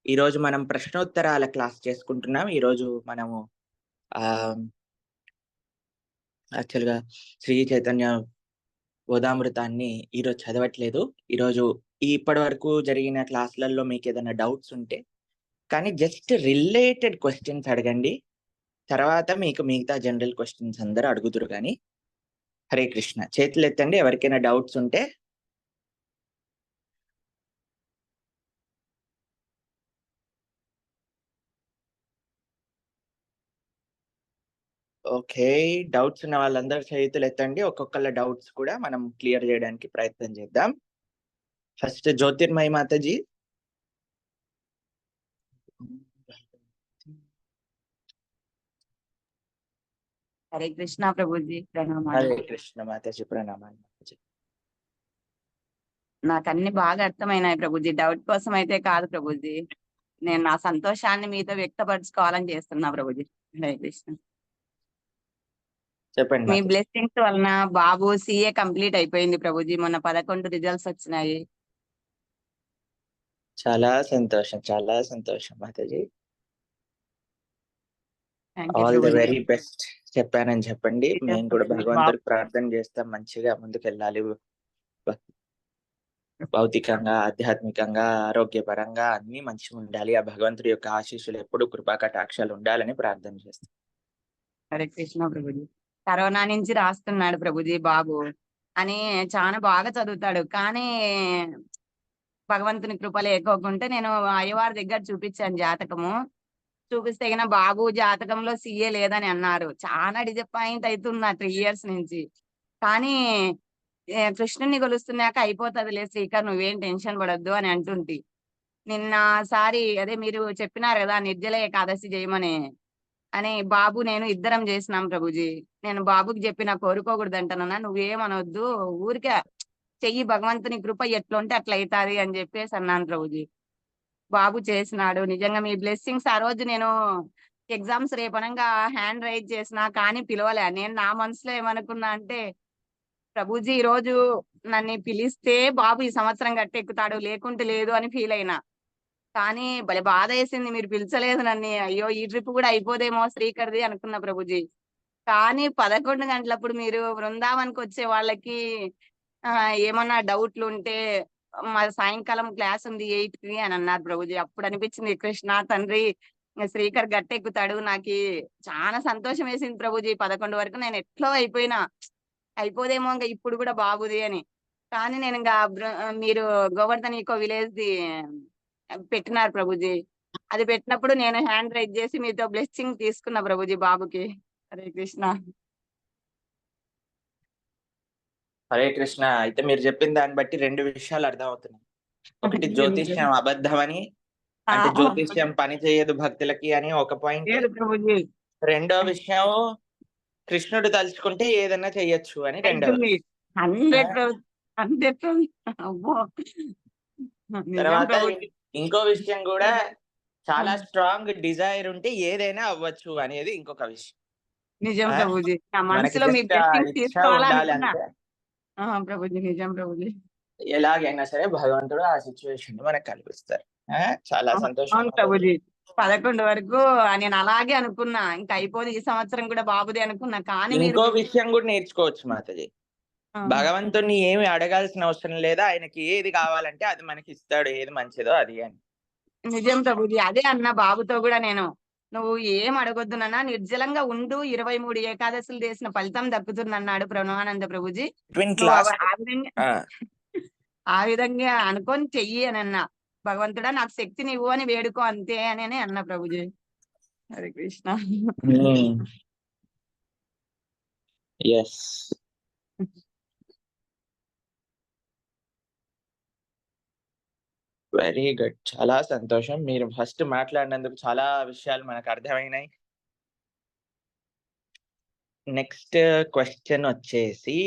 ఈరోజు మనం ప్రశ్నోత్తరాల క్లాస్ చేసుకుంటున్నాం. ఈరోజు మనము యాక్చువల్‌గా శ్రీ చైతన్య బోధామృతాన్ని ఈరోజు చదవట్లేదు. ఈరోజు ఇప్పటి వరకు జరిగిన క్లాసులలో మీకు ఏదైనా డౌట్స్ ఉంటే కానీ జస్ట్ రిలేటెడ్ క్వెషన్స్ అడగండి. తర్వాత మీకు మిగతా జనరల్ క్వెషన్స్ అందరూ అడుగుదురు గాని. హరే కృష్ణ. చేతులు ఎత్తండి ఎవరికైనా డౌట్స్ ఉంటే. ఓకే. డౌట్స్ ఉన్న వాళ్ళందరూ చేతులు ఎత్తండి. ఒక్కొక్కళ్ళ డౌట్స్ కూడా మనం క్లియర్ చేయడానికి ప్రయత్నం చేద్దాం. ఫస్ట్ జ్యోతిర్మయి మాతాజీ. హరే కృష్ణ ప్రభుజీ, ప్రణామాలు. హరే కృష్ణ మాతాజీ, ప్రణామాలు మాతాజీ. నాకు అన్ని బాగా అర్థమైనాయి ప్రభుజీ. డౌట్ కోసం అయితే కాదు ప్రభుజీ, నేను నా సంతోషాన్ని మీతో వ్యక్తపరచుకోవాలని చేస్తున్నా ప్రభుజీ. హరే కృష్ణ. చెప్పండి మీ మాతాజీ. బ్లెస్సింగ్స్ వలన బాబు సిఏ కంప్లీట్ అయిపోయింది ప్రభుజీ. మొన్న 11 రిజల్ట్స్ వచ్చినాయి. చాలా సంతోషం, చాలా సంతోషం Mataji. Thank you all the Prabhuji. Very best చెప్పానని చెప్పండి. మేము కూడా భగవంతుడికి బాబు ప్రార్థన చేస్తాం, మంచిగా ముందుకెళ్ళాలి. భౌతికంగా, ఆధ్యాత్మికంగా, ఆరోగ్యపరంగా అన్ని మంచిగా ఉండాలి. ఆ భగవంతుడి యొక్క ఆశీస్సులు ఎప్పుడు కృపా కటాక్షాలు ఉండాలని ప్రార్థన చేస్తాం. హరే కృష్ణ ప్రభుజీ. కరోనా నుంచి రాస్తున్నాడు ప్రభుజీ బాబు అని. చాలా బాగా చదువుతాడు, కానీ భగవంతుని కృప లేకోకుంటే నేను అయ్యవారి దగ్గర చూపించాను జాతకము. చూపిస్తే గిన బాబు జాతకంలో సీఏ లేదని అన్నారు. చాలా డిసప్పాయింట్ అవుతున్నా 3 years నుంచి. కానీ కృష్ణుని కొలుస్తున్నాక అయిపోతుందిలే శ్రీకర్, నువ్వేం టెన్షన్ పడొద్దు అని అంటుంటి. నిన్నసారి అదే మీరు చెప్పినారు కదా నిర్జల ఏకాదశి చేయమని అని, బాబు నేను ఇద్దరం చేసినాం ప్రభుజీ. నేను బాబుకి చెప్పిన కోరుకోకూడదు అంటానన్నా, నువ్వేమనొద్దు ఊరికే చెయ్యి, భగవంతుని కృప ఎట్లుంటే అట్లా అవుతాది అని చెప్పేసి అన్నాను ప్రభుజీ. బాబు చేసినాడు. నిజంగా మీ బ్లెస్సింగ్స్. ఆ రోజు నేను ఎగ్జామ్స్ రేపనంగా హ్యాండ్ రైజ్ చేసిన, కానీ పిలవలే. నేను నా మనసులో ఏమనుకున్నా అంటే, ప్రభుజీ ఈ రోజు నన్ను పిలిస్తే బాబు ఈ సంవత్సరం గట్టెక్కుతాడు, లేకుంటే లేదు అని ఫీల్ అయినా. కానీ భలే బాధ వేసింది, మీరు పిలిచలేదు నన్ను. అయ్యో ఈ ట్రిప్ కూడా అయిపోదేమో శ్రీకర్ది అనుకున్నా ప్రభుజీ. కానీ 11 గంటలప్పుడు మీరు బృందావన్కి వచ్చే వాళ్ళకి ఏమన్నా డౌట్లు ఉంటే మా సాయంకాలం క్లాస్ ఉంది 8కి అని అన్నారు ప్రభుజీ. అప్పుడు అనిపించింది, కృష్ణ తండ్రి శ్రీకర్ గట్టెక్కుతాడు. నాకు చాలా సంతోషం వేసింది ప్రభుజీ. 11 వరకు నేను ఎట్లో అయిపోదేమో ఇంకా ఇప్పుడు కూడా బాబుది అని. కానీ నేను ఇంకా మీరు గోవర్ధన్ ఈకో విలేజ్ ది పెట్టినారు ప్రభుజీ. అది పెట్టినప్పుడు నేను హ్యాండ్ రైజ్ చేసి మీతో బ్లెస్సింగ్ తీసుకున్నా ప్రభుజీ బాబుకి. హరే కృష్ణ. హరే కృష్ణ. అయితే మీరు చెప్పిన దాన్ని బట్టి 2 విషయాలు అర్థం అవుతున్నాయి. ఒకటి జ్యోతిష్యం అబద్ధమని, అంటే జ్యోతిష్యం పని చేయదు భక్తులకి అని ఒక పాయింట్. ప్రభుజీ రెండో విషయం కృష్ణుడు తలుచుకుంటే ఏదైనా చెయ్యొచ్చు అని రెండో విషయం. 100%. అబ్బో నిజం తర్వాత ప్రభుజీ. ఇంకో విషయం కూడా, చాలా స్ట్రాంగ్ డిజైర్ ఉంటే ఏదైనా అవ్వచ్చు అనేది ఇంకొక విషయం. నిజం ప్రభుజీ. నా మనకి మనసులో మీ జస్ట్ బ్లెస్సింగ్స్ ఇచ్చ ఉండాలి తీసుకోవాలనుకున్నా. అంటే ప్రభుజీ నిజం ప్రభుజీ. ఎలాగైనా సరే భగవంతుడు ఆ సిచ్యువేషన్ మనకు కల్పిస్తారు. చాలా సంతోషం అవును ప్రభుజీ. 11 వరకు నేను అలాగే అనుకున్నా, ఇంకా అయిపోదు ఈ సంవత్సరం కూడా బాబుదే అనుకున్నా. కానీ మీరు ఇంకో విషయం కూడా నేర్చుకోవచ్చు మాతజీ. భగవంతుడిని ఏమి అడగాల్సిన అవసరం లేదా, ఆయనకి ఏది కావాలంటే అది మనకి ఇస్తాడు, ఏది మంచిదో అది అని. నిజం ప్రభుజీ. అదే అన్న బాబుతో కూడా నేను, నువ్వు ఏం అడగొద్దు నాన్న, నిర్జలంగా ఉండు, 23 ఏకాదశులు చేసిన ఫలితం దక్కుతుందన్నాడు ప్రణవానంద ప్రభుజీ. నువ్వు ఆ విధంగా అనుకొని చెయ్యి అని అన్నా. భగవంతుడా నాకు శక్తిని ఇవ్వు అని వేడుకో అంతే అని అన్న ప్రభుజీ. హరే కృష్ణ. Very good. చాలా సంతోషం. మీరు ఫస్ట్ మాట్లాడినందుకు చాలా విషయాలు మనకు అర్థమైనాయి. నెక్స్ట్ క్వశ్చన్ వచ్చేసి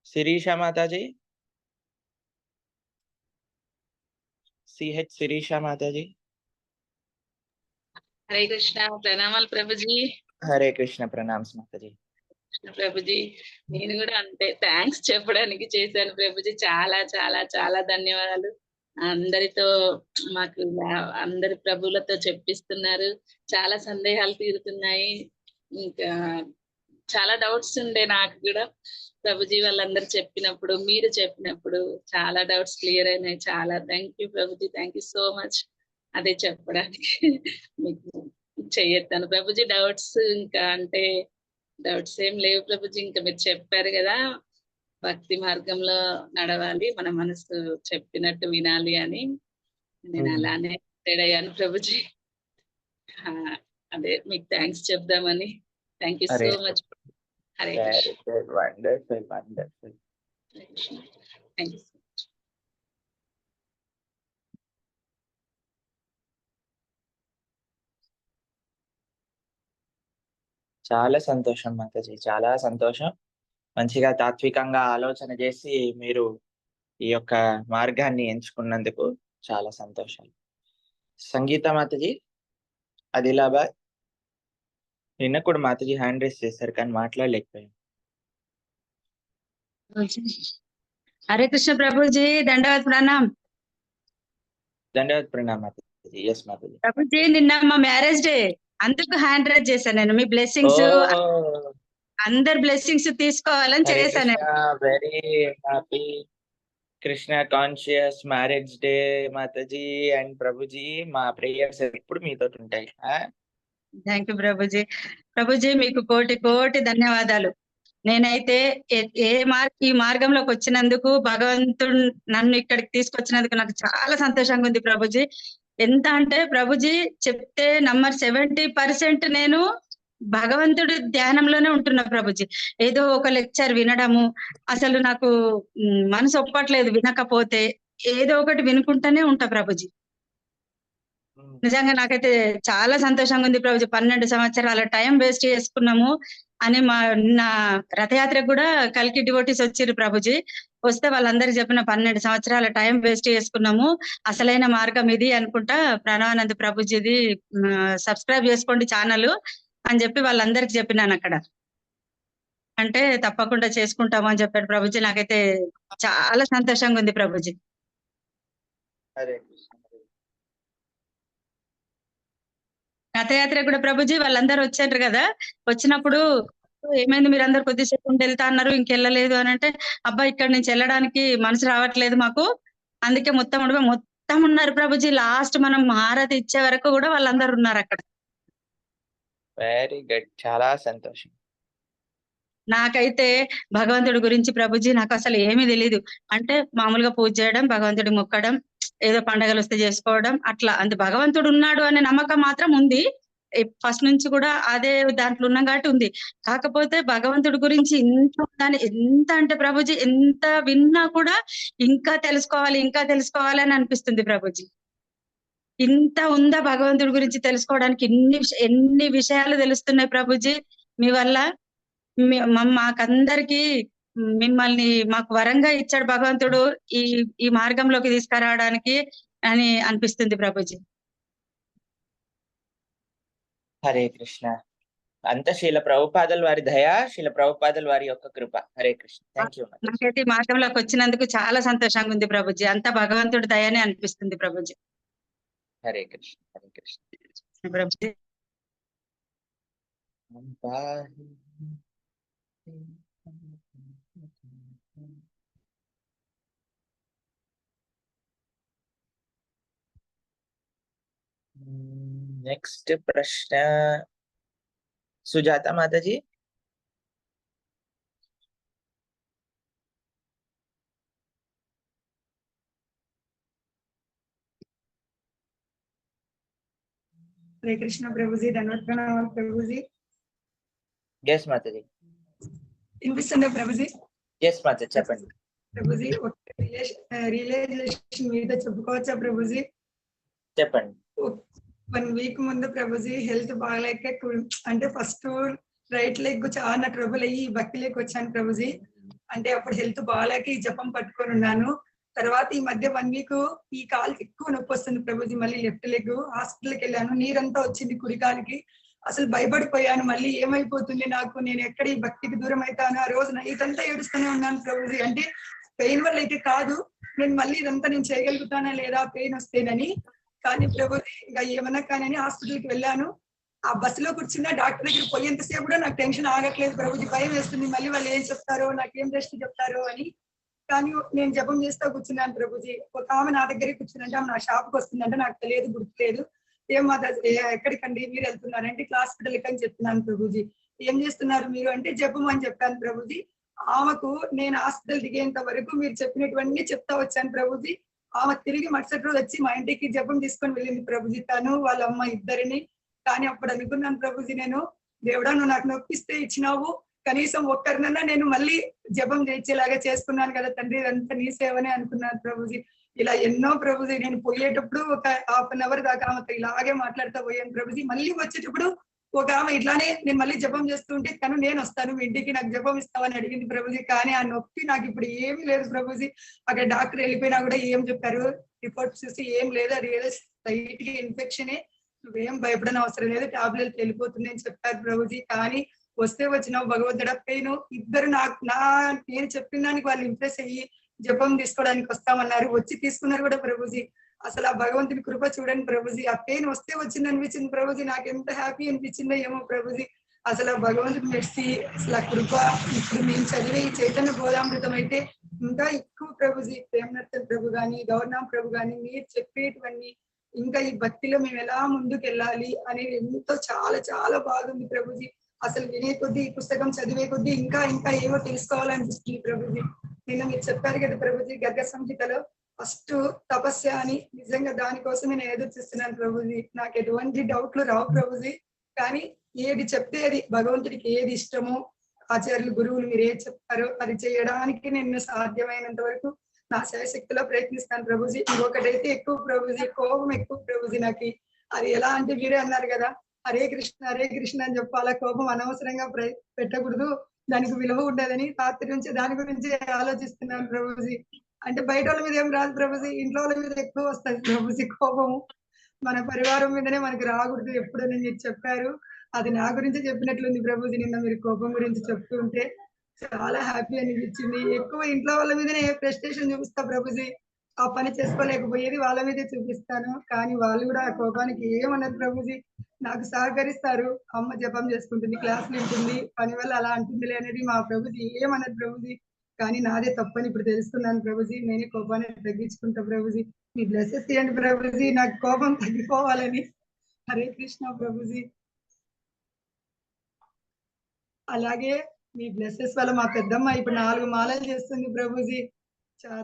శిరీష మాతాజీ. సిహెచ్ శిరీష మాతాజీ. హరే కృష్ణ. ప్రణామాలు ప్రభుజీ. హరే కృష్ణ. ప్రణామ్స్ మాతాజీ. ప్రభుజీ నేను కూడా అంతే థ్యాంక్స్ చెప్పడానికి చేశాను ప్రభుజీ. చాలా చాలా చాలా ధన్యవాదాలు. అందరితో మాకు అందరి ప్రభువులతో చెప్పిస్తున్నారు. చాలా సందేహాలు తీరుతున్నాయి. ఇంకా చాలా డౌట్స్ ఉండే నాకు కూడా ప్రభుజీ వాళ్ళందరూ చెప్పినప్పుడు, మీరు చెప్పినప్పుడు చాలా డౌట్స్ క్లియర్ అయినాయి. చాలా thank you Prabhuji. Thank you so much. అదే చెప్పడానికి మీకు చెయ్యొద్దాను ప్రభుజీ. డౌట్స్ ఇంకా అంటే డౌట్స్ ఏం లేవు ప్రభుజీ. ఇంకా మీరు చెప్పారు కదా భక్తి మార్గంలో నడవాలి, మన మనసు చెప్పినట్టు వినాలి అని. నేను అలానే డిసైడ్ అయ్యాను ప్రభుజీ. అదే మీకు థ్యాంక్స్ చెప్దామని. Thank you so much. Hare Krishna. Wonderful wonderful. Thank you. చాలా సంతోషం మాతాజీ, చాలా సంతోషం. మంచిగా తాత్వికంగా ఆలోచన చేసి మీరు ఈ యొక్క మార్గాన్ని ఎంచుకున్నందుకు చాలా సంతోషం. సంగీత మాతాజీ ఆదిలాబాద్. నిన్న కూడా మాతాజీ హ్యాండ్ రైస్ చేశారు కానీ మాట్లాడలేకపోయాం. హరే కృష్ణ ప్రభుజీ, దండవత్ ప్రణామ్. ధన్యవాద ప్రణామ్ మాతాజీ. ఎస్ మాతాజీ. ప్రభుజీ నిన్న మా మ్యారేజ్ డే, అందుకు హ్యాండ్ రైజ్ చేశాను నేను. మీ బ్లెస్సింగ్స్, అందరి బ్లెస్సింగ్స్ తీసుకోవాలని చేశాను. Very happy Krishna conscious marriage day Mataji and Prabhuji. మా ప్రేయర్స్ ఎప్పుడు మీతో ఉంటాయి. Thank you Prabhuji. ప్రభుజీ మీకు కోటి కోటి ధన్యవాదాలు. నేనైతే ఈ మార్గంలోకి వచ్చినందుకు, భగవంతుడు నన్ను ఇక్కడికి తీసుకొచ్చినందుకు నాకు చాలా సంతోషంగా ఉంది ప్రభుజీ. ఎంత అంటే ప్రభుజీ చెప్తే నంబర్ 70% నేను భగవంతుడి ధ్యానంలోనే ఉంటున్నా ప్రభుజీ. ఏదో ఒక లెక్చర్ వినడము అసలు నాకు మనసు ఒప్పట్లేదు. వినకపోతే ఏదో ఒకటి వినుకుంటూనే ఉంటా ప్రభుజీ. నిజంగా నాకైతే చాలా సంతోషంగా ఉంది ప్రభుజీ. 12 సంవత్సరాల టైం వేస్ట్ చేసుకున్నాము అని నా రథయాత్రకు కూడా కల్కి డివోటీస్ వచ్చిర్రు ప్రభుజీ. వస్తే వాళ్ళందరికి చెప్పిన 12 సంవత్సరాల టైం వేస్ట్ చేసుకున్నాము, అసలైన మార్గం ఇది అనుకుంటా, ప్రణవానంద్ ప్రభుజీది సబ్స్క్రైబ్ చేసుకోండి ఛానల్ అని చెప్పి వాళ్ళందరికి చెప్పినాను అక్కడ. అంటే తప్పకుండా చేసుకుంటాము అని చెప్పాడు ప్రభుజీ. నాకైతే చాలా సంతోషంగా ఉంది ప్రభుజీ. రథయాత్ర కూడా ప్రభుజీ వాళ్ళందరూ వచ్చారు కదా, వచ్చినప్పుడు ఏమైంది మీరందరూ కొద్దిసేపు ఉండి వెళ్తా అన్నారు, ఇంకెళ్ళలేదు అని అంటే, అబ్బా ఇక్కడ నుంచి వెళ్ళడానికి మనసు రావట్లేదు మాకు, అందుకే మొత్తం ఉన్నారు ప్రభుజీ. లాస్ట్ మనం హారతి ఇచ్చే వరకు కూడా వాళ్ళందరూ ఉన్నారు అక్కడ. వెరీ గుడ్, చాలా సంతోషం. నాకైతే భగవంతుడి గురించి ప్రభుజీ నాకు అసలు ఏమీ తెలీదు. అంటే మామూలుగా పూజ చేయడం, భగవంతుడి మొక్కడం, ఏదో పండగలు వస్తే చేసుకోవడం, అట్లా. అంత భగవంతుడు ఉన్నాడు అనే నమ్మకం మాత్రం ఉంది. ఫస్ట్ నుంచి కూడా అదే దాంట్లో ఉన్నాం కాబట్టి ఉంది. కాకపోతే భగవంతుడి గురించి ఎంత అంటే ప్రభుజీ ఎంత విన్నా కూడా ఇంకా తెలుసుకోవాలి అని అనిపిస్తుంది ప్రభుజీ. ఇంత ఉందా భగవంతుడి గురించి తెలుసుకోవడానికి, ఎన్ని విషయాలు తెలుస్తున్నాయి ప్రభుజీ మీ వల్ల. మాకందరికి మిమ్మల్ని మాకు వరంగా ఇచ్చాడు భగవంతుడు ఈ మార్గంలోకి తీసుకురావడానికి అని అనిపిస్తుంది ప్రభుజీ. హరే కృష్ణ. అంత శీల ప్రభుపాదుల వారి దయ, శీల ప్రభుపాదుల వారి యొక్క కృప. హరే కృష్ణ. Thank you. నాకైతే ఈ మార్గంలోకి వచ్చినందుకు చాలా సంతోషంగా ఉంది ప్రభుజీ. అంతా భగవంతుడి దయనే అనిపిస్తుంది ప్రభుజీ. హరే కృష్ణ. హరే కృష్ణ ప్రభుజీ. నెక్స్ట్ ప్రశ్న సుజాత మాతాజీ. హరే కృష్ణ ప్రభుజీ. ధన్యవాద ప్రణామాలు ప్రభుజీ. ఎస్ మాతాజీ. వినిపిస్తుందా ప్రభుజీ? ఎస్ మాతాజీ చెప్పండి ప్రభుజీ. రియలైజేషన్ మీద చెప్పుకోవచ్చా ప్రభుజీ? చెప్పండి. 1 వీక్ ముందు ప్రభుజీ హెల్త్ బాగాలేక, అంటే ఫస్ట్ రైట్ లెగ్ చాలా ట్రబుల్ అయ్యి భక్తి లెగ్ వచ్చాను ప్రభుజీ. అంటే అప్పుడు హెల్త్ బాగాలేక ఈ జపం పట్టుకొని ఉన్నాను. తర్వాత ఈ మధ్య 1 వీక్ ఈ కాలు ఎక్కువ నొప్పి వస్తుంది ప్రభుజీ. మళ్ళీ లెఫ్ట్ లెగ్ హాస్పిటల్కి వెళ్ళాను, నీరంతా వచ్చింది కుడి కాలికి. అసలు భయపడిపోయాను. మళ్ళీ ఏమైపోతుంది నాకు, నేను ఎక్కడ ఈ భక్తికి దూరం అవుతాను. ఆ రోజు నైట్ అంతా ఏడుస్తూనే ఉన్నాను ప్రభుజీ. అంటే పెయిన్ వల్ల అయితే కాదు, నేను మళ్ళీ ఇదంతా నేను చేయగలుగుతానా లేదా పెయిన్ వస్తేనని. కానీ ప్రభుజీ ఇంకా ఏమన్నా కానీ హాస్పిటల్కి వెళ్ళాను. ఆ బస్సులో కూర్చున్న డాక్టర్ దగ్గర పోయేంతసేపు కూడా నాకు టెన్షన్ ఆగట్లేదు ప్రభుజీ. భయం వేస్తుంది, మళ్ళీ వాళ్ళు ఏం చెప్తారో, నాకేం టెస్ట్ చెప్తారో అని. కానీ నేను జపం చేస్తూ కూర్చున్నాను ప్రభుజీ. ఒక ఆమె నా దగ్గరికి కూర్చుందంటే ఆమె నా షాప్కి వస్తుందంటే నాకు తెలియదు, గుర్తులేదు. ఏం ఎక్కడికండి మీరు వెళ్తున్నారంటే ఇట్లా హాస్పిటల్కి అని చెప్తున్నాను ప్రభుజీ. ఏం చేస్తున్నారు మీరు అంటే జపం అని చెప్పాను ప్రభుజీ. ఆమెకు నేను హాస్పిటల్ దిగేంత వరకు మీరు చెప్పినటువన్నీ చెప్తా వచ్చాను ప్రభుజీ. ఆమె తిరిగి మరుసటి రోజు వచ్చి మా ఇంటికి జపం తీసుకొని వెళ్ళింది ప్రభుజీ, తను వాళ్ళ అమ్మ ఇద్దరిని. కానీ అప్పుడు అనుకున్నాను ప్రభుజీ, నేను దేవుడా నువ్వు నాకు నొప్పిస్తే ఇచ్చినావు, కనీసం ఒక్కరినన్నా నేను మళ్ళీ జపం చేసేలాగా చేసుకున్నాను కదా తండ్రి, ఇదంతా నీ సేవనే అనుకున్నాను ప్రభుజీ. ఇలా ఎన్నో ప్రభుజీ, నేను పోయేటప్పుడు ఒక 1/2 hour దాకా ఆమెతో ఇలాగే మాట్లాడుతూ పోయాను ప్రభుజీ. మళ్ళీ వచ్చేటప్పుడు ఒక ఆమె ఇట్లానే నేను మళ్ళీ జపం చేస్తుంటే తను నేను వస్తాను మీ ఇంటికి, నాకు జపం ఇస్తావని అడిగింది ప్రభుజీ. కానీ ఆ నొప్పి నాకు ఇప్పుడు ఏమీ లేదు ప్రభుజీ. అక్కడ డాక్టర్ వెళ్ళిపోయినా కూడా ఏం చెప్పారు, రిపోర్ట్స్ చూసి ఏం లేదు, అది ఏదో లైట్ గా ఇన్ఫెక్షనే, నువ్వేం భయపడని అవసరం లేదు, టాబ్లెట్ వెళ్ళిపోతుంది అని చెప్పారు ప్రభుజీ. కానీ వస్తే వచ్చినావు భగవంతుడా, పెయిన్ ఇద్దరు నేను చెప్పిన దానికి వాళ్ళు ఇంప్రెస్ అయ్యి జపం తీసుకోవడానికి వస్తామన్నారు, వచ్చి తీసుకున్నారు కూడా ప్రభుజీ. అసలు ఆ భగవంతుని కృప చూడండి ప్రభుజీ. ఆ పెయిన్ వస్తే వచ్చింది అనిపించింది ప్రభుజీ, నాకు ఎంత హ్యాపీ అనిపించిందో ఏమో ప్రభుజీ. అసలు ఆ భగవంతుని మెర్సీ, అసలు ఆ కృప. ఇప్పుడు మేము చదివే ఈ చైతన్య బోధామృతం అయితే ఇంకా ఎక్కువ ప్రభుజీ, ప్రేమనర్తన్ ప్రభు గాని, గౌర్నాం ప్రభు గాని మీరు చెప్పేటివన్నీ ఇంకా ఈ భక్తిలో మేము ఎలా ముందుకు వెళ్ళాలి అనేది ఎంతో చాలా చాలా బాగుంది ప్రభుజీ. అసలు వినే కొద్దీ, ఈ పుస్తకం చదివే కొద్దీ ఇంకా ఇంకా ఏవో తెలుసుకోవాలనిపిస్తుంది ప్రభుజీ. నిన్న మీరు చెప్పారు కదా ప్రభుజీ, గర్గ సంహితలో ఫస్ట్ తపస్య అని, నిజంగా దానికోసం నేను ఎదురు చూస్తున్నాను ప్రభుజీ. నాకు ఎటువంటి డౌట్లు రావు ప్రభుజీ. కానీ ఏది చెప్తే అది భగవంతుడికి ఏది ఇష్టమో, ఆచార్యులు గురువులు మీరు ఏది చెప్తారో అది చేయడానికి నేను సాధ్యమైనంత వరకు నా శక్తిలో ప్రయత్నిస్తాను ప్రభుజీ. ఇంకొకటైతే ఎక్కువ ప్రభుజీ, కోపం ఎక్కువ ప్రభుజీ నాకు. అది ఎలా అంటే మీరే అన్నారు కదా, హరే కృష్ణ అని చెప్పాలా, కోపం అనవసరంగా పెట్టకూడదు, దానికి విలువ ఉండదని రాత్రి నుంచి దాని గురించి ఆలోచిస్తున్నాను ప్రభుజీ. అంటే బయట వాళ్ళ మీద ఏం రాదు ప్రభుజీ, ఇంట్లో వాళ్ళ మీద ఎక్కువ వస్తుంది ప్రభుజీ కోపము. మన పరివారం మీదనే మనకి రాకూడదు ఎప్పుడని మీరు చెప్పారు. అది నా గురించి చెప్పినట్లుంది ప్రభుజీ. నిన్న మీరు కోపం గురించి చెప్తుంటే చాలా హ్యాపీ అనిపించింది. ఎక్కువ ఇంట్లో వాళ్ళ మీదనే ప్రెస్టేషన్ చూపిస్తా ప్రభుజీ. ఆ పని చేసుకోలేకపోయేది వాళ్ళ మీదే చూపిస్తాను. కానీ వాళ్ళు కూడా ఆ కోపానికి ఏమన్నారు ప్రభుజీ, నాకు సహకరిస్తారు. అమ్మ జపం చేసుకుంటుంది, క్లాసులు ఉంటుంది, పని వల్ల అలా అంటుందిలే అనేది మా ప్రభుజీ ఏమన్నారు ప్రభుజీ. కానీ నాదే తప్పని ఇప్పుడు తెలుసుకున్నాను ప్రభుజీ. నేనే కోపాన్ని తగ్గించుకుంటా ప్రభుజీ. మీ బ్లెస్సెస్ ఇవ్వండి ప్రభుజీ, నాకు కోపం తగ్గిపోవాలని. హరే కృష్ణ ప్రభుజీ. అలాగే మీ బ్లెస్సెస్ వల్ల మా పెద్దమ్మ ఇప్పుడు 4 మాలలు చేస్తుంది ప్రభుజీ.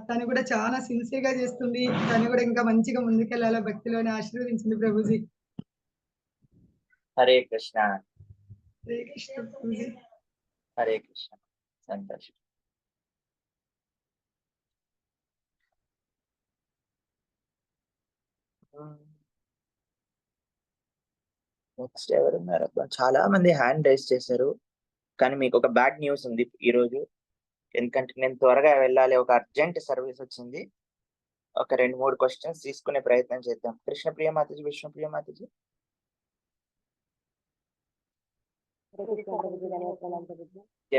తను కూడా చాలా సిన్సియర్ గా చేస్తుంది. తను కూడా ఇంకా మంచిగా ముందుకెళ్ళాలా భక్తిలోనే ఆశీర్వదించింది ప్రభుజీ. హరే కృష్ణ. హరే కృష్ణ ప్రభుజీ. హరే కృష్ణ. సంతోషం. నెక్స్ట్ ఎవరున్నారు? చాలా మంది హ్యాండ్ రైజ్ చేశారు. కానీ మీకు ఒక బ్యాడ్ న్యూస్ ఉంది ఈ రోజు. ఎందుకంటే నేను త్వరగా వెళ్ళాలి, ఒక అర్జెంట్ సర్వీస్ వచ్చింది. ఒక 2-3 క్వశ్చన్స్ తీసుకునే ప్రయత్నం చేద్దాం. కృష్ణప్రియ మాతాజీ, విష్ణుప్రియ మాతాజీ.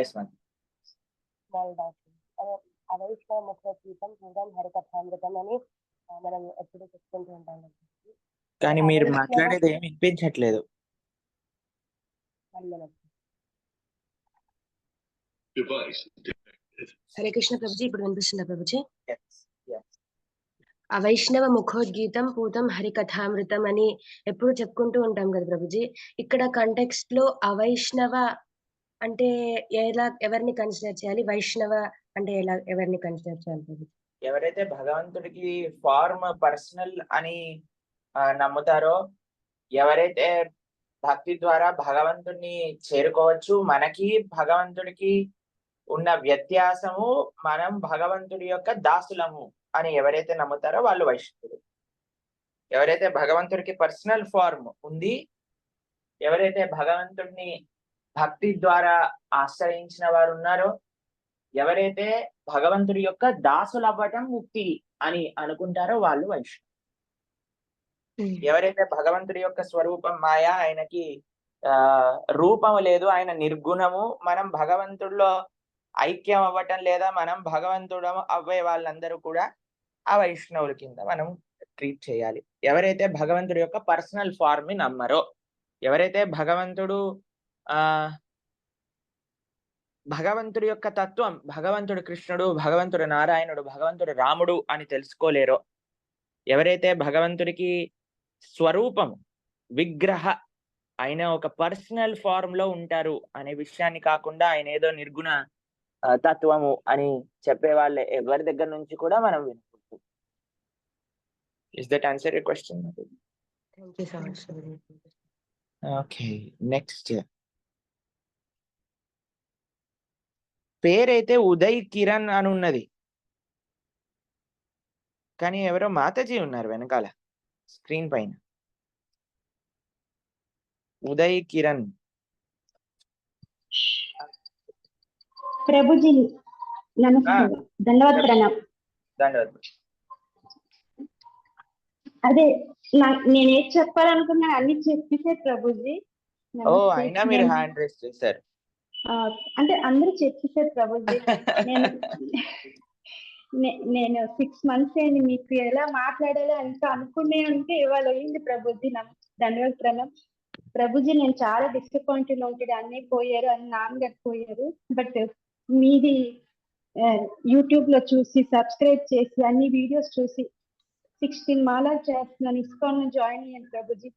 Yes ma'am. అవైష్ణవ ముఖోద్గీతం పూర్వం హరికథామృతం అని మనం ఎప్పుడు చెప్పుకుంటూ ఉంటాం. కానీ మీరు మాట్లాడేది ఏమి వినిపించట్లేదు. హరే కృష్ణ ప్రభుజీ, ఇప్పుడు వినిపిస్తుందా ప్రభుజీ? అవైష్ణవ ముఖోద్గీతం పూతం హరికథామృతం అని ఎప్పుడు చెప్పుకుంటూ ఉంటాం కదా ప్రభుజీ. ఇక్కడ కంటెక్స్ట్ లో అవైష్ణవ అంటే ఎవరిని కన్సిడర్ చేయాలి, వైష్ణవ అంటే ఎవరిని కన్సిడర్ చేయాలి ప్రభుజీ? ఎవరైతే భగవంతుడికి ఫార్మ్ పర్సనల్ అని నమ్ముతారో, ఎవరైతే భక్తి ద్వారా భగవంతుడిని చేరుకోవచ్చు, మనకి భగవంతుడికి ఉన్న వ్యత్యాసము, మనం భగవంతుడి యొక్క దాసులము అని ఎవరైతే నమ్ముతారో వాళ్ళు వైష్ణవులు. ఎవరైతే భగవంతుడికి పర్సనల్ ఫార్మ్ ఉంది, ఎవరైతే భగవంతుడిని భక్తి ద్వారా ఆశ్రయించిన వారు ఉన్నారో, ఎవరైతే భగవంతుడి యొక్క దాసులు అవ్వటం ముక్తి అని అనుకుంటారో వాళ్ళు వైష్ణవులు. ఎవరైతే భగవంతుడి యొక్క స్వరూపం మాయ, ఆయనకి రూపము లేదు, ఆయన నిర్గుణము. మనం భగవంతుడిలో ఐక్యం అవ్వటం లేదా మనం భగవంతుడు అవ్వే వాళ్ళందరూ కూడా ఆ వైష్ణవుల కింద మనం ట్రీట్ చేయాలి. ఎవరైతే భగవంతుడి యొక్క పర్సనల్ ఫార్మ్ ని నమ్మరో, ఎవరైతే భగవంతుడి యొక్క తత్వం, భగవంతుడు కృష్ణుడు, భగవంతుడు నారాయణుడు, భగవంతుడు రాముడు అని తెలుసుకోలేరో, ఎవరైతే భగవంతుడికి స్వరూపం విగ్రహ ఆయన ఒక పర్సనల్ ఫార్మ్ లో ఉంటారు అనే విషయాన్ని కాకుండా ఆయన ఏదో నిర్గుణ తత్వము అని చెప్పే వాళ్ళ ఎవరి దగ్గర నుంచి కూడా మనం వినకూడదు. Is that answer your question? Thank you so much. Okay, next పేరైతే ఉదయ్ కిరణ్ అని ఉన్నది, కానీ ఎవరో మాతాజీ ఉన్నారు వెనకాల స్క్రీన్ పైన. ఉదయ్ కిరణ్. ప్రభుజీ నమస్కారం, ధన్యవాద ప్రణామ్. ధన్యవాదాలు. అదే నేనేం చెప్పాలనుకున్నా అన్ని చెప్పేసే ప్రభుజీ. ఓ, అయినా మీరు హ్యాండ్ రేస్ చేశారు. అంటే అందరూ చెప్పేసారు ప్రభుజీ. నేను 6 months అయింది మీకు ఎలా మాట్లాడాలో అంత అనుకునే ఉంటే ఇవాళ అయింది ప్రభుజీ. ధన్యవాద ప్రణామ్ ప్రభుజీ. నేను చాలా డిసప్పాయింటెడ్ ఉంటాడు, అన్నీ పోయారు, అని నాన్నగారు పోయారు. బట్ మీది యూట్యూబ్ లో చూసి సబ్స్క్రైబ్ చేసి అన్ని వీడియోస్ చూసి 16 మాలాలు చేస్తున్నాను. ఇస్కాన్ లో జాయిన్ అయ్యాను ప్రభుజీ.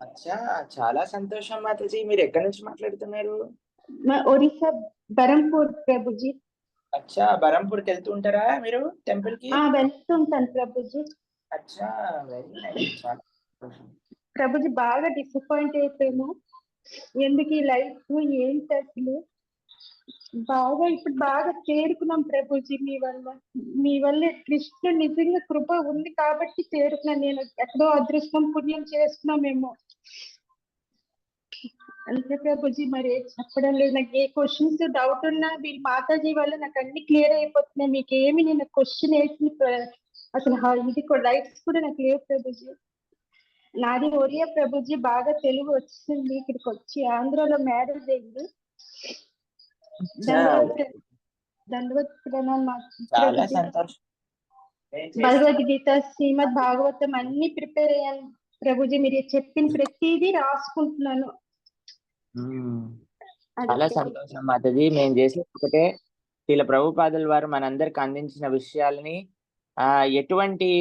అచ్చా, చాలా సంతోషం మాతాజీ. మీరు ఎక్కడి నుంచి మాట్లాడుతున్నారు? ఒరిస్సా బరంపూర్ ప్రభుజీ. అచ్చా, బరంపూర్కి వెళ్తూ ఉంటారా మీరు టెంపుల్ కి? వెళ్తుంటాను ప్రభుజీ. అచ్చా, వెరీ నైస్. చాలా సంతోషం ప్రభుజీ. బాగా డిసప్పాయింట్ అయిపోయాను. ఎందుకు ఈ లైఫ్ ఏంటి అసలు. ఇప్పుడు బాగా చేరుకున్నాం ప్రభుజీ. మీ వల్ల కృష్ణ నిజంగా కృప ఉంది కాబట్టి చేరుకున్నాను. నేను ఎక్కడో అదృష్టం పుణ్యం చేసుకున్నామేమో అంతే ప్రభుజీ. మరి చెప్పడం లేదు. నాకు ఏ క్వశ్చన్స్ డౌట్ ఉన్నా వీళ్ళు మాతాజీ వల్ల నాకు అన్ని క్లియర్ అయిపోతున్నాయి. మీకు ఏమి నేను క్వశ్చన్ వేసి అసలు ఇది కూడా రైట్స్ కూడా నాకు లేవు ప్రభుజీ. నాది ఒరియా ప్రభుజీ. బాగా తెలుగు వచ్చింది. ఇక్కడికి వచ్చి ఆంధ్రాలో మ్యారేజ్ అయింది. ధన్యవాద ప్రణామ్ చాలా సంతోషం. భగవద్గీత, శ్రీమద్ భాగవతం అన్ని ప్రిపేర్ అయ్యాను ప్రభుజీ. మీరు చెప్పిన ప్రతిదీ రాసుకుంటున్నాను. చాలా సంతోషం మాతాజీ. మేము చేసే ఒకటే, శ్రీల ప్రభుపాదుల వారు మనందరికి అందించిన విషయాలని ఎటువంటి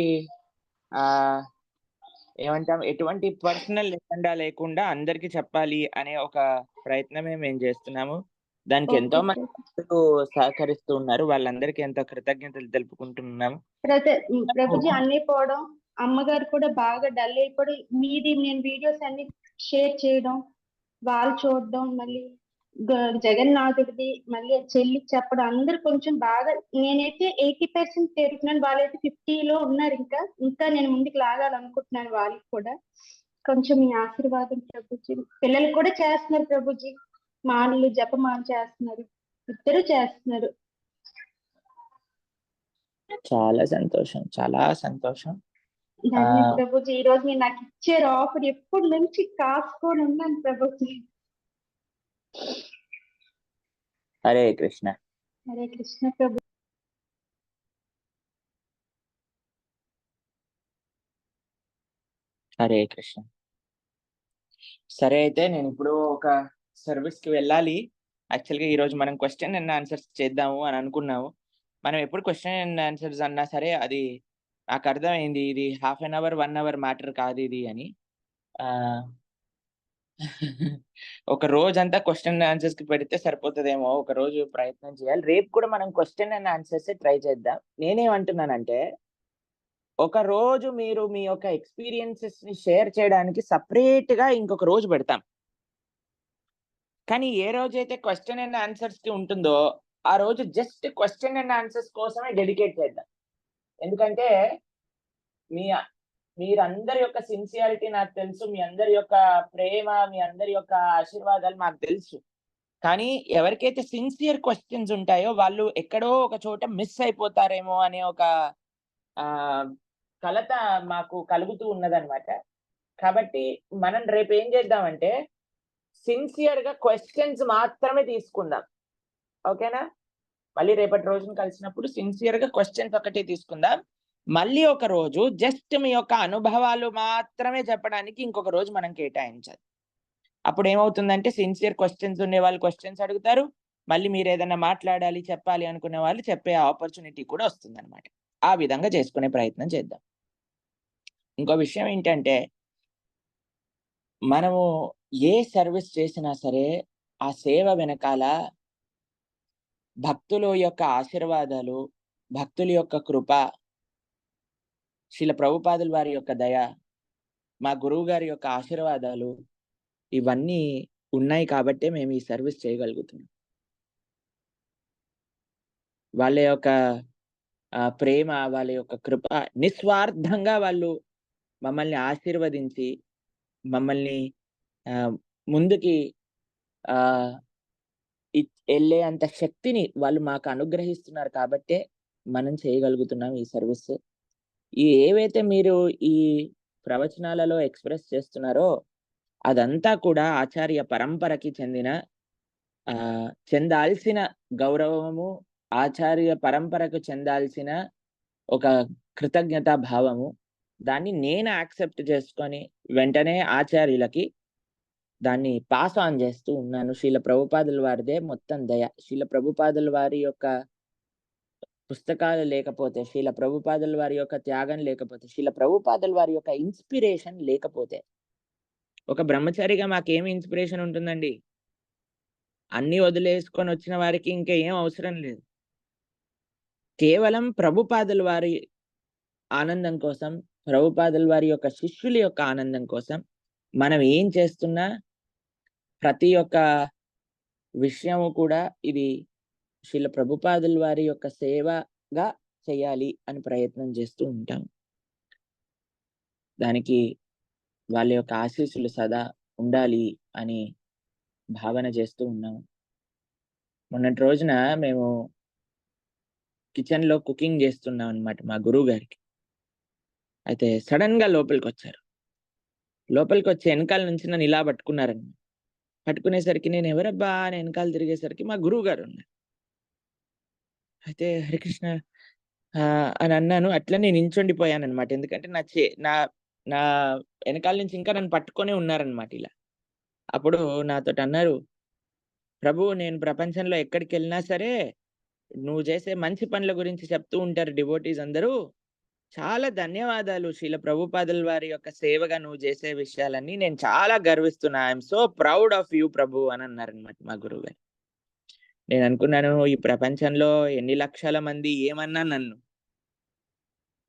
ఎటువంటి పర్సనల్ ఎజెండా లేకుండా అందరికి చెప్పాలి అనే ఒక ప్రయత్నమే మేము చేస్తున్నాము. దానికి ఎంతో మంది సహకరిస్తూ ఉన్నారు. వాళ్ళందరికీ ఎంతో కృతజ్ఞతలు తెలుపుకుంటున్నాము ప్రభుజీ. అన్నీ పోవడం, అమ్మగారు కూడా బాగా డల్ అయిపోవడం, మీది నేను వీడియోస్ అన్ని షేర్ చేయడం, వాళ్ళు చూడడం, మళ్ళీ జగన్నాథుడిది మళ్ళీ చెల్లి చెప్పడం, అందరు కొంచెం బాగా. నేనైతే 80% చేరుకున్నాను, వాళ్ళైతే 50లో ఉన్నారు. ఇంకా నేను ముందుకు లాగాలనుకుంటున్నాను. వాళ్ళకి కూడా కొంచెం మీ ఆశీర్వాదం ప్రభుజీ. పిల్లలు కూడా చేస్తున్నారు ప్రభుజీ, మాలలు జపమాల చేస్తున్నారు, ఇద్దరు చేస్తున్నారు. చాలా సంతోషం, చాలా సంతోషం ప్రభుజీ. ఈ రోజు మీరు నాకు ఇచ్చారు ఆఫర్, ఎప్పటి నుంచి కాసుకొని ఉన్నాను ప్రభుజీ. హరే కృష్ణ. హరే కృష్ణ ప్రభు. హరే కృష్ణ. సరే, అయితే నేను ఇప్పుడు ఒక సర్వీస్ కి వెళ్ళాలి. యాక్చువల్గా ఈ రోజు మనం క్వశ్చన్ అండ్ ఆన్సర్స్ చేద్దాము అని అనుకున్నాము. మనం ఎప్పుడు క్వశ్చన్ అండ్ ఆన్సర్స్ అన్నా సరే, అది నాకు అర్థమైంది ఇది 1/2 hour 1 hour మ్యాటర్ కాదు ఇది అని. ఒక రోజంతా క్వశ్చన్ అండ్ ఆన్సర్స్ కి పెడితే సరిపోతుందేమో. ఒక రోజు ప్రయత్నం చేయాలి. రేపు కూడా మనం క్వశ్చన్ అండ్ ఆన్సర్స్ ట్రై చేద్దాం. నేనేమంటున్నానంటే, ఒక రోజు మీరు మీ యొక్క ఎక్స్పీరియన్సెస్ ని షేర్ చేయడానికి సపరేట్ గా ఇంకొక రోజు పెడతాం. కానీ ఏ రోజైతే క్వశ్చన్ అండ్ ఆన్సర్స్ కి ఉంటుందో ఆ రోజు జస్ట్ క్వశ్చన్ అండ్ ఆన్సర్స్ కోసమే డెడికేట్ చేద్దాం. ఎందుకంటే మీరందరి యొక్క సిన్సియారిటీ నాకు తెలుసు, మీ అందరి యొక్క ప్రేమ, మీ అందరి యొక్క ఆశీర్వాదాలు మాకు తెలుసు. కానీ ఎవరికైతే సిన్సియర్ క్వశ్చన్స్ ఉంటాయో వాళ్ళు ఎక్కడో ఒక చోట మిస్ అయిపోతారేమో అనే ఒక కలత మాకు కలుగుతూ ఉన్నదన్నమాట. కాబట్టి మనం రేపు ఏం చేద్దామంటే, సిన్సియర్ గా క్వశ్చన్స్ మాత్రమే తీసుకుందాం. ఓకేనా? మళ్ళీ రేపటి రోజున కలిసినప్పుడు సిన్సియర్ గా క్వశ్చన్స్ ఒకటే తీసుకుందాం. మళ్ళీ ఒక రోజు జస్ట్ మీ యొక్క అనుభవాలు మాత్రమే చెప్పడానికి ఇంకొక రోజు మనం కేటాయించాలి. అప్పుడు ఏమవుతుందంటే సిన్సియర్ క్వశ్చన్స్ ఉండే వాళ్ళు క్వశ్చన్స్ అడుగుతారు. మళ్ళీ మీరు ఏదైనా మాట్లాడాలి, చెప్పాలి అనుకునే వాళ్ళు చెప్పే ఆపర్చునిటీ కూడా వస్తుందన్నమాట. ఆ విధంగా చేసుకునే ప్రయత్నం చేద్దాం. ఇంకో విషయం ఏంటంటే, మనము ఏ సర్వీస్ చేసినా సరే ఆ సేవ వెనకాల భక్తుల యొక్క ఆశీర్వాదాలు, భక్తుల యొక్క కృప, శ్రీల ప్రభుపాదుల వారి యొక్క దయ, మా గురువు గారి యొక్క ఆశీర్వాదాలు ఇవన్నీ ఉన్నాయి కాబట్టే మేము ఈ సర్వీస్ చేయగలుగుతున్నాం. వాళ్ళ యొక్క ప్రేమ, వాళ్ళ యొక్క కృప, నిస్వార్థంగా వాళ్ళు మమ్మల్ని ఆశీర్వదించి మమ్మల్ని ముందుకి వెళ్ళే అంత శక్తిని వాళ్ళు మాకు అనుగ్రహిస్తున్నారు కాబట్టే మనం చేయగలుగుతున్నాం ఈ సర్వీస్. ఏవైతే మీరు ఈ ప్రవచనాలలో ఎక్స్ప్రెస్ చేస్తున్నారో అదంతా కూడా ఆచార్య పరంపరకి చెందాల్సిన గౌరవము, ఆచార్య పరంపరకు చెందాల్సిన ఒక కృతజ్ఞతా భావము. దాన్ని నేను యాక్సెప్ట్ చేసుకొని వెంటనే ఆచార్యులకి దాన్ని పాస్ ఆన్ చేస్తూ ఉన్నాను. శ్రీల ప్రభుపాదుల వారిదే మొత్తం దయ. శ్రీల ప్రభుపాదుల వారి యొక్క పుస్తకాలు లేకపోతే, శ్రీల ప్రభుపాదుల వారి యొక్క త్యాగం లేకపోతే, శ్రీల ప్రభుపాదుల వారి యొక్క ఇన్స్పిరేషన్ లేకపోతే, ఒక బ్రహ్మచారిగా మాకేమి ఇన్స్పిరేషన్ ఉంటుందండి? అన్ని వదిలేసుకొని వచ్చిన వారికి ఇంకా ఏం అవసరం లేదు. కేవలం ప్రభుపాదుల వారి ఆనందం కోసం, ప్రభుపాదుల వారి యొక్క శిష్యుల యొక్క ఆనందం కోసం మనం ఏం చేస్తున్నా ప్రతి ఒక్క విషయము కూడా ఇది శ్రీల ప్రభుపాదుల వారి యొక్క సేవగా చేయాలి అని ప్రయత్నం చేస్తూ ఉంటాం. దానికి వాళ్ళ యొక్క ఆశీస్సులు సదా ఉండాలి అని భావన చేస్తూ ఉన్నాము. మొన్నటి రోజున మేము కిచెన్ లో కుకింగ్ చేస్తున్నాం అన్నమాట మా గురువు గారికి. అయితే సడన్ గా లోపలికి వచ్చారు. లోపలికి వచ్చి వెనకాల నుంచి నన్ను ఇలా పట్టుకున్నారన్నమాట. పట్టుకునేసరికి నేను ఎవరబ్బా అని వెనకాల తిరిగేసరికి మా గురువు గారు ఉన్నారు. అయితే హరికృష్ణ అని అన్నాను. అట్లా నేను నించొండిపోయాను అనమాట. ఎందుకంటే నా నా వెనకాల నుంచి ఇంకా నన్ను పట్టుకొని ఉన్నారనమాట ఇలా. అప్పుడు నాతోటి అన్నారు, ప్రభు నేను ప్రపంచంలో ఎక్కడికి వెళ్ళినా సరే నువ్వు చేసే మంచి పనుల గురించి చెప్తూ ఉంటారు డివోటీస్ అందరూ. చాలా ధన్యవాదాలు శ్రీల ప్రభుపాదుల వారి యొక్క సేవగా నువ్వు చేసే విషయాలన్నీ నేను చాలా గర్విస్తున్నా. I'm so proud of you Prabhu అని అన్నారనమాట మా గురువు గారు. నేను అనుకున్నాను, ఈ ప్రపంచంలో ఎన్ని లక్షల మంది ఏమన్నా నన్ను,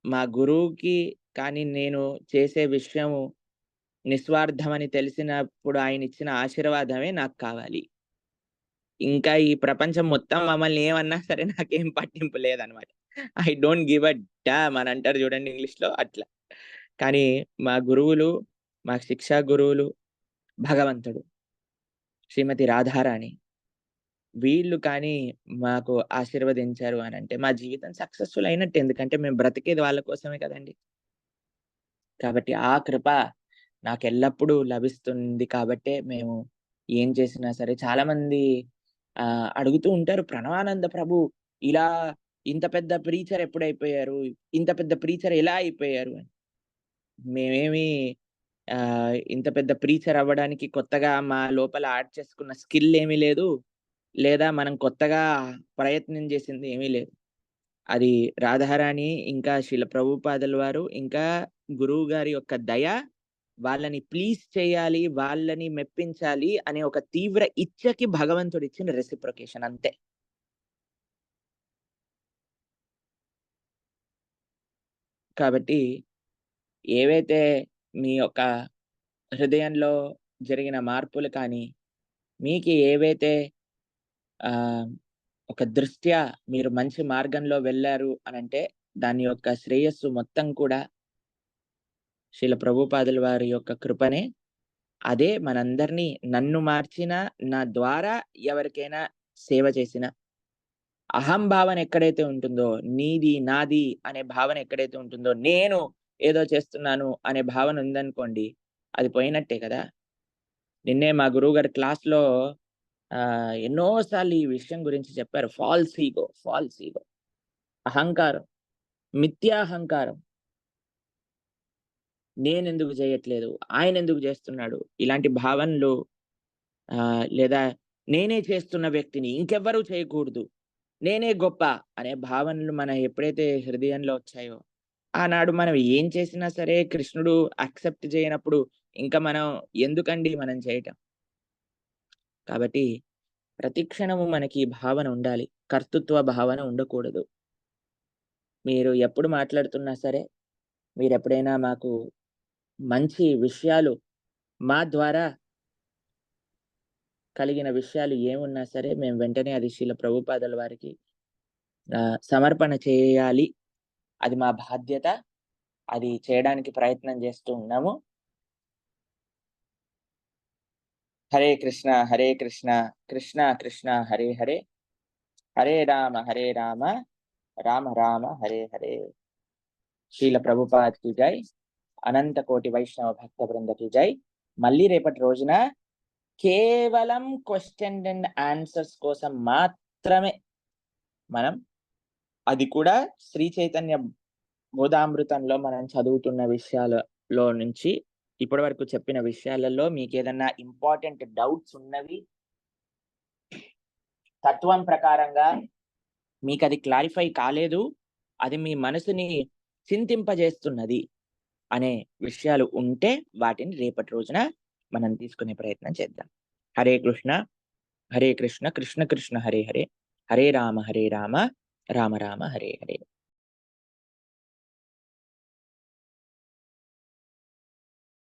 మా గురువుకి కానీ నేను చేసే విషయము నిస్వార్థమని తెలిసినప్పుడు ఆయన ఇచ్చిన ఆశీర్వాదమే నాకు కావాలి. ఇంకా ఈ ప్రపంచం మొత్తం మమ్మల్ని ఏమన్నా సరే నాకేం పట్టింపు లేదనమాట. I don't give a damn అని అంటారు చూడండి ఇంగ్లీష్ లో, అట్లా. కానీ మా గురువులు, మా శిక్షా గురువులు, భగవంతుడు, శ్రీమతి రాధారాణి, వీళ్ళు కానీ మాకు ఆశీర్వదించారు అని అంటే మా జీవితం సక్సెస్ఫుల్ అయినట్టు. ఎందుకంటే మేము బ్రతికేది వాళ్ళ కోసమే కదండి. కాబట్టి ఆ కృప నాకు ఎల్లప్పుడూ లభిస్తుంది కాబట్టే మేము ఏం చేసినా సరే. చాలా మంది అడుగుతూ ఉంటారు, ప్రణవానంద ప్రభు ఇలా ఇంత పెద్ద ప్రీచర్ ఎప్పుడైపోయారు, ఇంత పెద్ద ప్రీచర్ ఎలా అయిపోయారు అని. మేమేమి ఇంత పెద్ద ప్రీచర్ అవ్వడానికి కొత్తగా మా లోపల యాడ్ చేసుకున్న స్కిల్ ఏమీ లేదు, లేదా మనం కొత్తగా ప్రయత్నం చేసింది ఏమీ లేదు. అది రాధారాణి, ఇంకా శ్రీల ప్రభుపాదుల వారు, ఇంకా గురువు గారి యొక్క దయ, వాళ్ళని ప్లీజ్ చేయాలి, వాళ్ళని మెప్పించాలి అనే ఒక తీవ్ర ఇచ్చకి భగవంతుడు ఇచ్చిన రెసిప్రొకేషన్, అంతే. కాబట్టి ఏవైతే మీ యొక్క హృదయంలో జరిగిన మార్పులు కానీ, మీకు ఏవైతే ఒక దృష్ట్యా మీరు మంచి మార్గంలో వెళ్ళారు అనంటే దాని యొక్క శ్రేయస్సు మొత్తం కూడా శ్రీల ప్రభుపాదుల వారి యొక్క కృపనే. అదే మనందరినీ, నన్ను మార్చిన, నా ద్వారా ఎవరికైనా సేవ చేసిన, అహం భావన ఎక్కడైతే ఉంటుందో, నీది నాది అనే భావన ఎక్కడైతే ఉంటుందో, నేను ఏదో చేస్తున్నాను అనే భావన ఉందనుకోండి, అది పోయినట్టే కదా. నిన్నే మా గురువు గారి క్లాస్లో ఎన్నోసార్లు ఈ విషయం గురించి చెప్పారు. ఫాల్స్ ఈగో, అహంకారం, మిథ్యాహంకారం. నేనెందుకు చేయట్లేదు, ఆయన ఎందుకు చేస్తున్నాడు, ఇలాంటి భావనలు లేదా నేనే చేస్తున్న వ్యక్తిని ఇంకెవ్వరూ చేయకూడదు, నేనే గొప్ప అనే భావనలు మన ఎప్పుడైతే హృదయంలో వచ్చాయో, ఆనాడు మనం ఏం చేసినా సరే కృష్ణుడు అక్సెప్ట్ చేయనప్పుడు ఇంకా మనం ఎందుకండి మనం చేయటం. కాబట్టి ప్రతి క్షణము మనకి ఈ భావన ఉండాలి, కర్తృత్వ భావన ఉండకూడదు. మీరు ఎప్పుడు మాట్లాడుతున్నా సరే, మీరు ఎప్పుడైనా మాకు మంచి విషయాలు మా ద్వారా కలిగిన విషయాలు ఏమున్నా సరే మేము వెంటనే అది శ్రీల ప్రభుపాదుల వారికి సమర్పణ చేయాలి. అది మా బాధ్యత. అది చేయడానికి ప్రయత్నం చేస్తూ ఉన్నాము. హరే కృష్ణ హరే కృష్ణ కృష్ణ కృష్ణ హరే హరే, హరే రామ రామ రామ హరే హరే. శ్రీల ప్రభుపాద్ కి జై, అనంత కోటి వైష్ణవ భక్త బృంద కి జై. మళ్ళీ రేపటి రోజున కేవలం క్వశ్చన్ అండ్ ఆన్సర్స్ కోసం మాత్రమే మనం, అది కూడా శ్రీ చైతన్య బోధామృతంలో మనం చదువుతున్న విషయాలలో నుంచి ఇప్పటి వరకు చెప్పిన విషయాలలో మీకు ఏదన్నా ఇంపార్టెంట్ డౌట్స్ ఉన్నవి, తత్వం ప్రకారంగా మీకు అది క్లారిఫై కాలేదు, అది మీ మనసుని చింతింపజేస్తున్నది అనే విషయాలు ఉంటే వాటిని రేపటి రోజున మనం తీసుకునే ప్రయత్నం చేద్దాం. హరే కృష్ణ హరే కృష్ణ కృష్ణ కృష్ణ హరే హరే, హరే రామ రామ రామ హరే హరే.